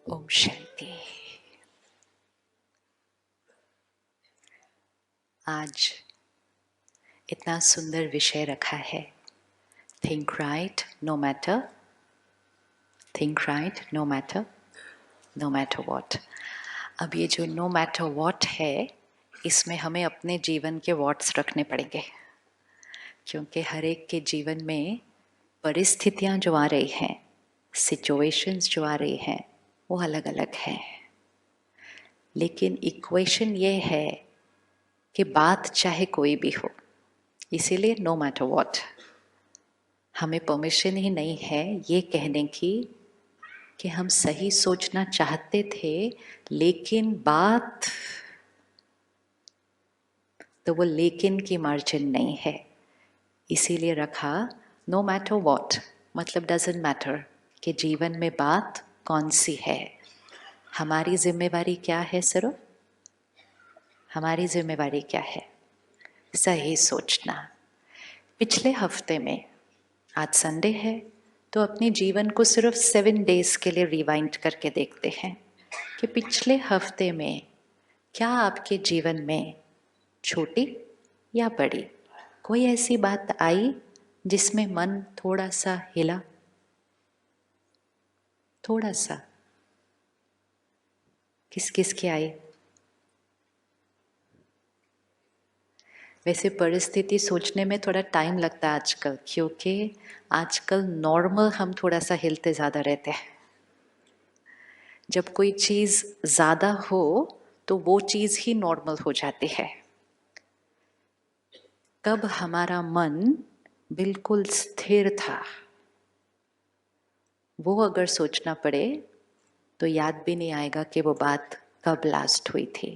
ओम शांति। आज इतना सुंदर विषय रखा है, think right no matter, think right no matter, no matter what. अब ये जो नो मैटर वॉट है, इसमें हमें अपने जीवन के वॉट्स रखने पड़ेंगे, क्योंकि हर एक के जीवन में परिस्थितियां जो आ रही हैं, सिचुएशंस जो आ रही हैं, वो अलग अलग हैं। लेकिन इक्वेशन ये है कि बात चाहे कोई भी हो, इसीलिए नो मैटर वॉट। हमें परमिशन ही नहीं है ये कहने की कि हम सही सोचना चाहते थे, लेकिन बात तो वो लेकिन की मार्जिन नहीं है। इसीलिए रखा नो मैटर वॉट, मतलब डजेंट मैटर कि जीवन में बात कौन सी है। हमारी जिम्मेवारी क्या है? सिर्फ हमारी जिम्मेवारी क्या है? सही सोचना। पिछले हफ्ते में, आज संडे है, तो अपने जीवन को सिर्फ 7 डेज के लिए रिवाइंड करके देखते हैं कि पिछले हफ्ते में क्या आपके जीवन में छोटी या बड़ी कोई ऐसी बात आई जिसमें मन थोड़ा सा हिला? थोड़ा सा। किस किस की आई? वैसे परिस्थिति सोचने में थोड़ा टाइम लगता है आजकल, क्योंकि आजकल नॉर्मल हम थोड़ा सा हिलते ज़्यादा रहते हैं। जब कोई चीज़ ज़्यादा हो तो वो चीज़ ही नॉर्मल हो जाती है। कब हमारा मन बिल्कुल स्थिर था, वो अगर सोचना पड़े तो याद भी नहीं आएगा कि वो बात कब लास्ट हुई थी।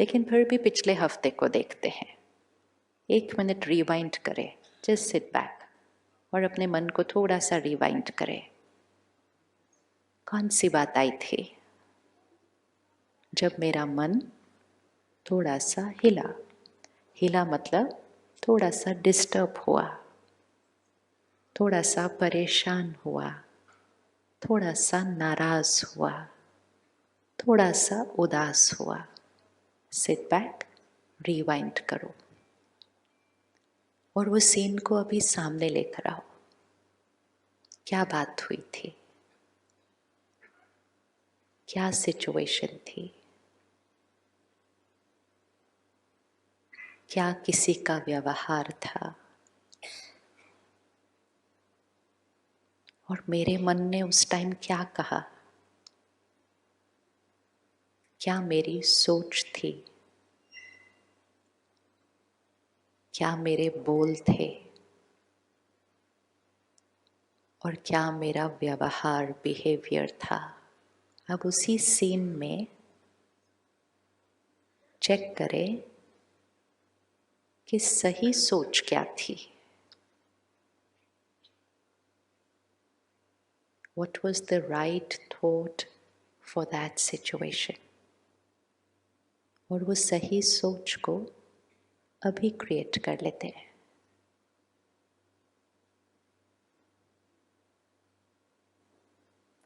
लेकिन फिर भी पिछले हफ्ते को देखते हैं, 1 मिनट रिवाइंड करें, जस्ट सिट बैक और अपने मन को थोड़ा सा रिवाइंड करें। कौन सी बात आई थी जब मेरा मन थोड़ा सा हिला? हिला मतलब थोड़ा सा डिस्टर्ब हुआ, थोड़ा सा परेशान हुआ, थोड़ा सा नाराज हुआ, थोड़ा सा उदास हुआ। सिट बैक, रिवाइंड करो और वो सीन को अभी सामने लेकर आओ। क्या बात हुई थी? क्या सिचुएशन थी? क्या किसी का व्यवहार था? और मेरे मन ने उस टाइम क्या कहा? क्या मेरी सोच थी? क्या मेरे बोल थे? और क्या मेरा व्यवहार, बिहेवियर था? अब उसी सीन में चेक करें कि सही सोच क्या थी। What was the right thought for that situation? और वो सही सोच को अभी क्रिएट कर लेते हैं।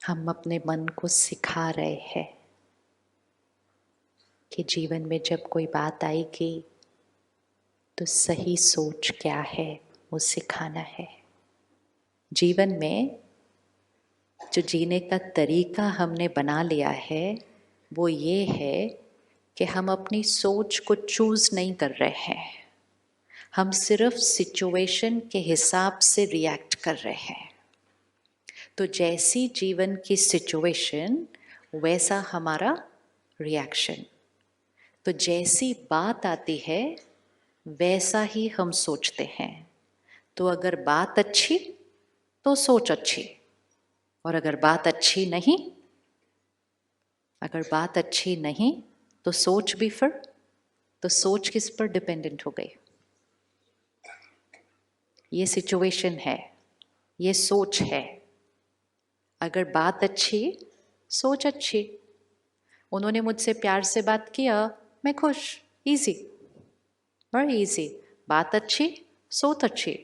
हम अपने मन को सिखा रहे हैं कि जीवन में जब कोई बात आएगी तो सही सोच क्या है, वो सिखाना है। जीवन में जो जीने का तरीका हमने बना लिया है वो ये है कि हम अपनी सोच को चूज नहीं कर रहे हैं, हम सिर्फ सिचुएशन के हिसाब से रिएक्ट कर रहे हैं। तो जैसी जीवन की सिचुएशन वैसा हमारा रिएक्शन। तो जैसी बात आती है वैसा ही हम सोचते हैं। तो अगर बात अच्छी तो सोच अच्छी, और अगर बात अच्छी नहीं, अगर बात अच्छी नहीं तो सोच भी फिर, तो सोच किस पर डिपेंडेंट हो गई? ये सिचुएशन है, ये सोच है। अगर बात अच्छी, सोच अच्छी। उन्होंने मुझसे प्यार से बात किया, मैं खुश, इजी, बड़ा इजी। बात अच्छी, सोच अच्छी।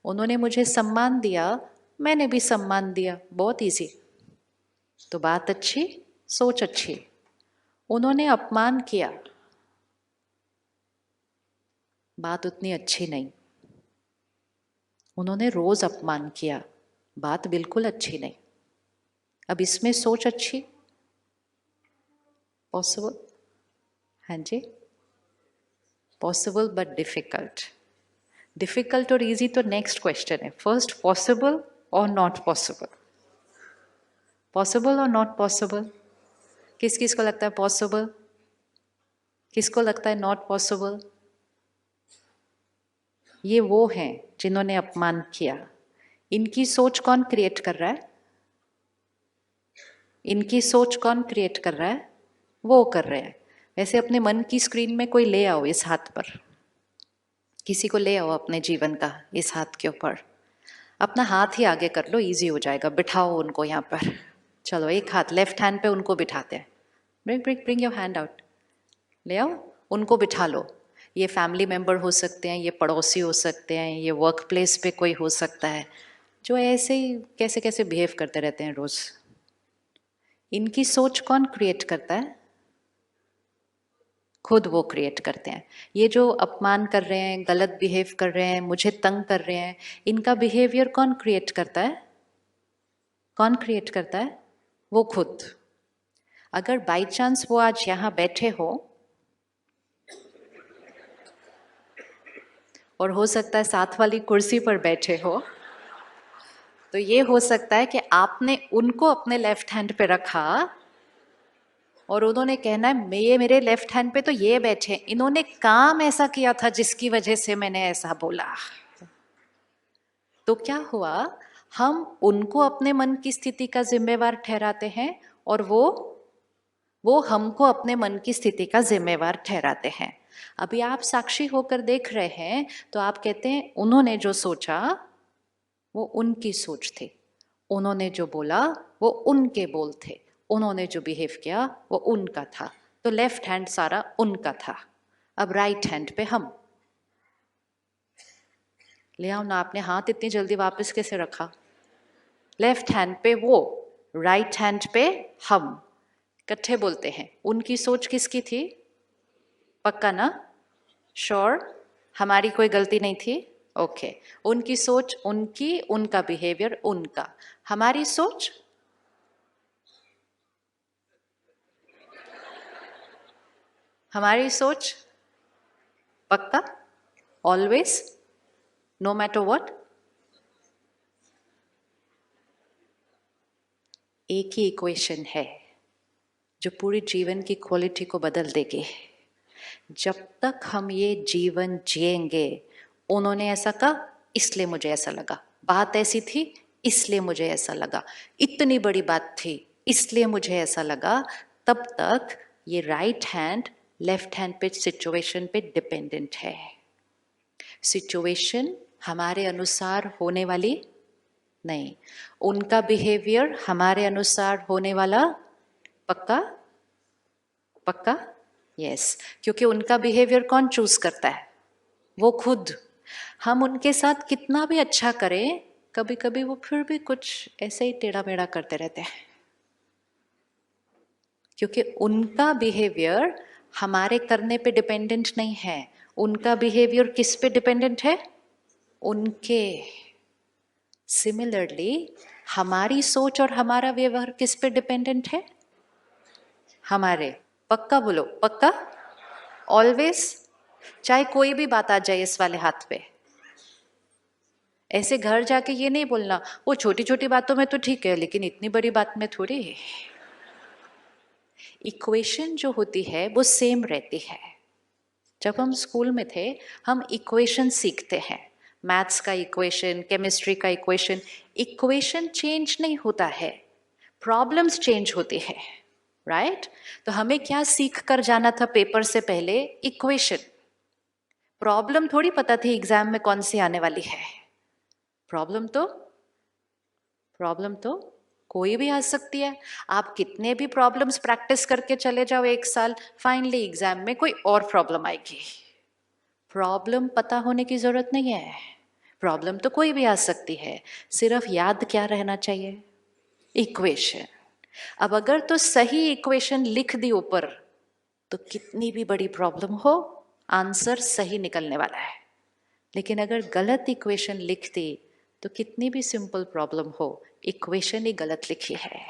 उन्होंने मुझे सम्मान दिया, मैंने भी सम्मान दिया, बहुत इजी। तो बात अच्छी, सोच अच्छी। उन्होंने अपमान किया, बात उतनी अच्छी नहीं। उन्होंने रोज अपमान किया, बात बिल्कुल अच्छी नहीं। अब इसमें सोच अच्छी, पॉसिबल? हाँ जी, पॉसिबल बट डिफिकल्ट। डिफिकल्ट और इजी तो नेक्स्ट क्वेश्चन है। फर्स्ट, पॉसिबल और नॉट पॉसिबल? पॉसिबल और नॉट पॉसिबल? किस किस को लगता है पॉसिबल, किसको लगता है नॉट पॉसिबल? ये वो हैं जिन्होंने अपमान किया। इनकी सोच कौन क्रिएट कर रहा है? इनकी सोच कौन क्रिएट कर रहा है? वो कर रहे हैं। वैसे अपने मन की स्क्रीन में कोई ले आओ इस हाथ पर, किसी को ले आओ अपने जीवन का इस हाथ के ऊपर, अपना हाथ ही आगे कर लो, इजी हो जाएगा। बिठाओ उनको यहाँ पर। चलो एक हाथ लेफ्ट हैंड पे उनको बिठाते हैं। Bring bring bring your hand out, ले आओ, उनको बिठा लो। ये फैमिली मेंबर हो सकते हैं, ये पड़ोसी हो सकते हैं, ये वर्क प्लेस पे कोई हो सकता है जो ऐसे ही कैसे कैसे बिहेव करते रहते हैं रोज। इनकी सोच कौन क्रिएट करता है? खुद वो क्रिएट करते हैं। ये जो अपमान कर रहे हैं, गलत बिहेव कर रहे हैं, मुझे तंग कर रहे हैं, इनका बिहेवियर कौन क्रिएट करता है? कौन क्रिएट करता है? वो खुद। अगर बाई चांस वो आज यहाँ बैठे हो, और हो सकता है साथ वाली कुर्सी पर बैठे हो, तो ये हो सकता है कि आपने उनको अपने लेफ्ट हैंड पे रखा और उन्होंने कहना है मैं मेरे लेफ्ट हैंड पे तो ये बैठे, इन्होंने काम ऐसा किया था जिसकी वजह से मैंने ऐसा बोला। तो क्या हुआ, हम उनको अपने मन की स्थिति का जिम्मेवार ठहराते हैं और वो हमको अपने मन की स्थिति का जिम्मेवार ठहराते हैं। अभी आप साक्षी होकर देख रहे हैं तो आप कहते हैं उन्होंने जो सोचा वो उनकी सोच थी, उन्होंने जो बोला वो उनके बोल थे, उन्होंने जो बिहेव किया वो उनका था। तो लेफ्ट हैंड सारा उनका था। अब राइट हैंड पे हम। ले आओ ना, आपने हाथ इतनी जल्दी वापस कैसे रखा? लेफ्ट हैंड पे वो, राइट हैंड पे हम। इकट्ठे बोलते हैं। उनकी सोच किसकी थी? पक्का ना? श्योर? हमारी कोई गलती नहीं थी? ओके। उनकी सोच उनकी, उनका बिहेवियर उनका। हमारी सोच हमारी सोच पक्का, ऑलवेज, नो मैटर व्हाट। एक ही इक्वेशन है जो पूरी जीवन की क्वालिटी को बदल देगी। जब तक हम ये जीवन जिएंगे, उन्होंने ऐसा कहा इसलिए मुझे ऐसा लगा, बात ऐसी थी इसलिए मुझे ऐसा लगा, इतनी बड़ी बात थी इसलिए मुझे ऐसा लगा, तब तक ये राइट हैंड लेफ्ट हैंड पे सिचुएशन पे डिपेंडेंट है। सिचुएशन हमारे अनुसार होने वाली नहीं, उनका बिहेवियर हमारे अनुसार होने वाला पक्का? पक्का? यस। क्योंकि उनका बिहेवियर कौन चूज करता है? वो खुद। हम उनके साथ कितना भी अच्छा करें, कभी कभी वो फिर भी कुछ ऐसे ही टेढ़ा मेढ़ा करते रहते हैं, क्योंकि उनका बिहेवियर हमारे करने पे डिपेंडेंट नहीं है। उनका बिहेवियर किस पे डिपेंडेंट है? उनके। सिमिलरली हमारी सोच और हमारा व्यवहार किस पे डिपेंडेंट है? हमारे। पक्का बोलो, पक्का, ऑलवेज। चाहे कोई भी बात आ जाए इस वाले हाथ पे, ऐसे घर जाके ये नहीं बोलना वो छोटी छोटी बातों में तो ठीक है लेकिन इतनी बड़ी बात में थोड़ी है। इक्वेशन जो होती है वो सेम रहती है। जब हम स्कूल में थे हम इक्वेशन सीखते हैं, मैथ्स का इक्वेशन, केमिस्ट्री का इक्वेशन। इक्वेशन चेंज नहीं होता है, प्रॉब्लम्स चेंज होती है, राइट? तो हमें क्या सीख कर जाना था पेपर से पहले? इक्वेशन। प्रॉब्लम थोड़ी पता थी एग्जाम में कौन सी आने वाली है। प्रॉब्लम तो कोई भी आ सकती है। आप कितने भी प्रॉब्लम्स प्रैक्टिस करके चले जाओ एक साल, फाइनली एग्जाम में कोई और प्रॉब्लम आएगी। प्रॉब्लम पता होने की जरूरत नहीं है, प्रॉब्लम तो कोई भी आ सकती है, सिर्फ याद क्या रहना चाहिए? इक्वेशन। अब अगर तो सही इक्वेशन लिख दी ऊपर तो कितनी भी बड़ी प्रॉब्लम हो आंसर सही निकलने वाला है। लेकिन अगर गलत इक्वेशन लिख दी तो कितनी भी सिंपल प्रॉब्लम हो इक्वेशन ही गलत लिखी है।